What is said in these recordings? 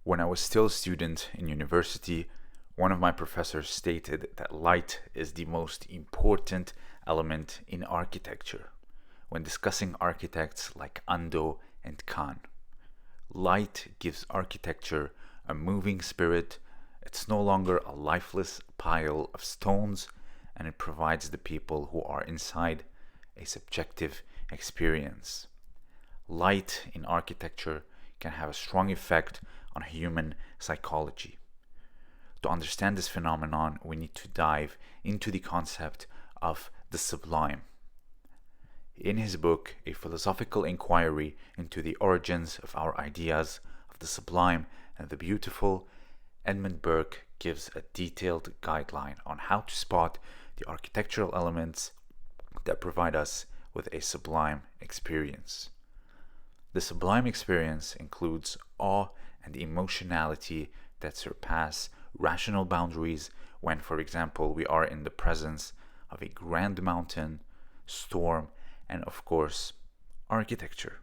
When I was still a student in university, one of my professors stated that light is the most important element in architecture when discussing architects like Ando and Kahn. Light gives architecture a moving spirit. It's no longer a lifeless pile of stones, and it provides the people who are inside a subjective experience. Light in architecture can have a strong effect on human psychology. To understand this phenomenon, we need to dive into the concept of the sublime. In his book, A Philosophical Inquiry into the Origins of Our Ideas of the Sublime and the Beautiful, Edmund Burke gives a detailed guideline on how to spot the architectural elements that provide us with a sublime experience. The sublime experience includes awe and emotionality that surpass rational boundaries when, for example, we are in the presence of a grand mountain, storm, and of course, architecture.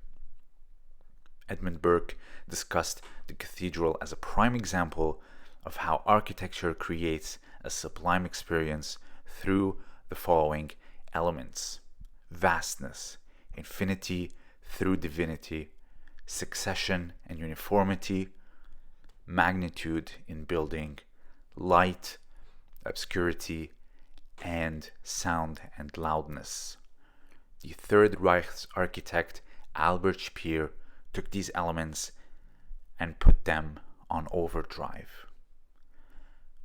Edmund Burke discussed the cathedral as a prime example of how architecture creates a sublime experience through the following elements: vastness, infinity through divinity, succession and uniformity, magnitude in building, light, obscurity, and sound and loudness. The Third Reich's architect Albert Speer took these elements and put them on overdrive.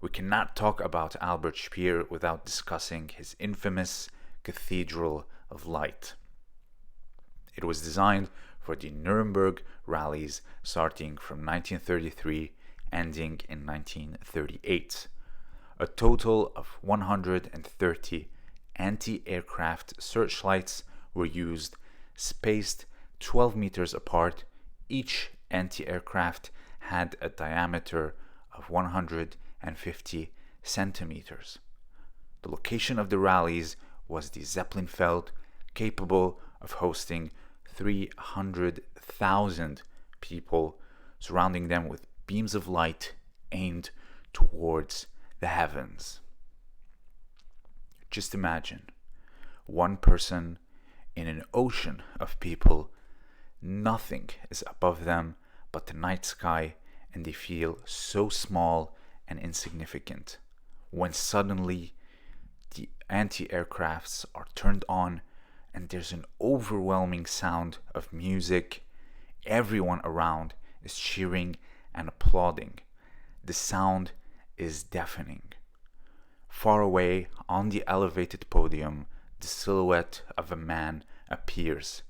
We cannot talk about Albert Speer without discussing his infamous Cathedral of Light. It was designed for the Nuremberg rallies starting from 1933, ending in 1938. A total of 130 anti-aircraft searchlights were used, spaced 12 meters apart. Each anti-aircraft had a diameter of 150 centimeters. The location of the rallies was the Zeppelinfeld, capable of hosting 300,000 people, surrounding them with beams of light aimed towards the heavens. Just imagine one person in an ocean of people. Nothing is above them but the night sky, and they feel so small and insignificant when suddenly the anti-aircrafts are turned on and there's an overwhelming sound of music. Everyone around is cheering and applauding. The sound is deafening. Far away on the elevated podium, the silhouette of a man appears.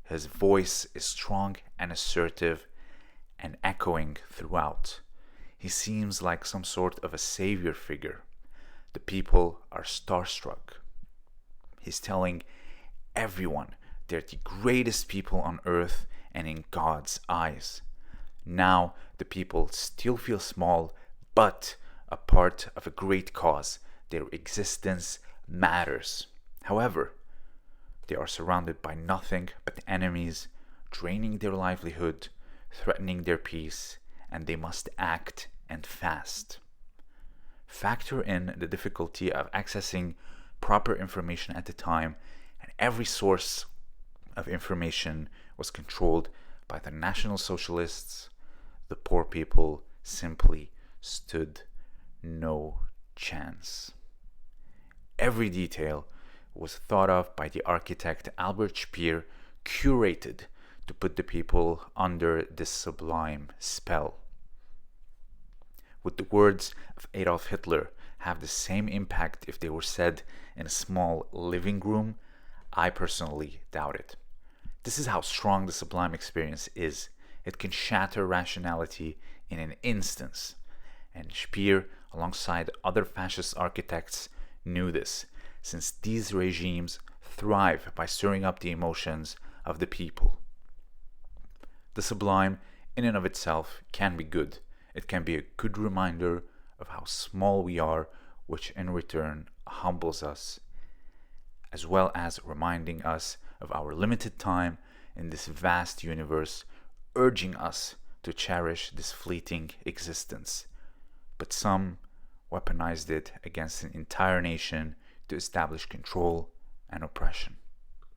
His voice is strong and assertive and echoing throughout. He seems like some sort of a savior figure. The people are starstruck. He's telling everyone they're the greatest people on earth and in God's eyes. Now the people still feel small, but a part of a great cause. Their existence matters. However, they are surrounded by nothing but enemies, draining their livelihood, threatening their peace, and they must act and fast. Factor in the difficulty of accessing proper information at the time, and every source of information was controlled by the National Socialists. The poor people simply stood no chance. Every detail was thought of by the architect Albert Speer, curated to put the people under this sublime spell. Would the words of Adolf Hitler have the same impact if they were said in a small living room? I personally doubt it. This is how strong the sublime experience is. It can shatter rationality in an instant. And Speer, alongside other fascist architects, knew this, since these regimes thrive by stirring up the emotions of the people. The sublime, in and of itself, can be good. It can be a good reminder of how small we are, which in return humbles us, as well as reminding us of our limited time in this vast universe, urging us to cherish this fleeting existence, but some weaponized it against an entire nation to establish control and oppression.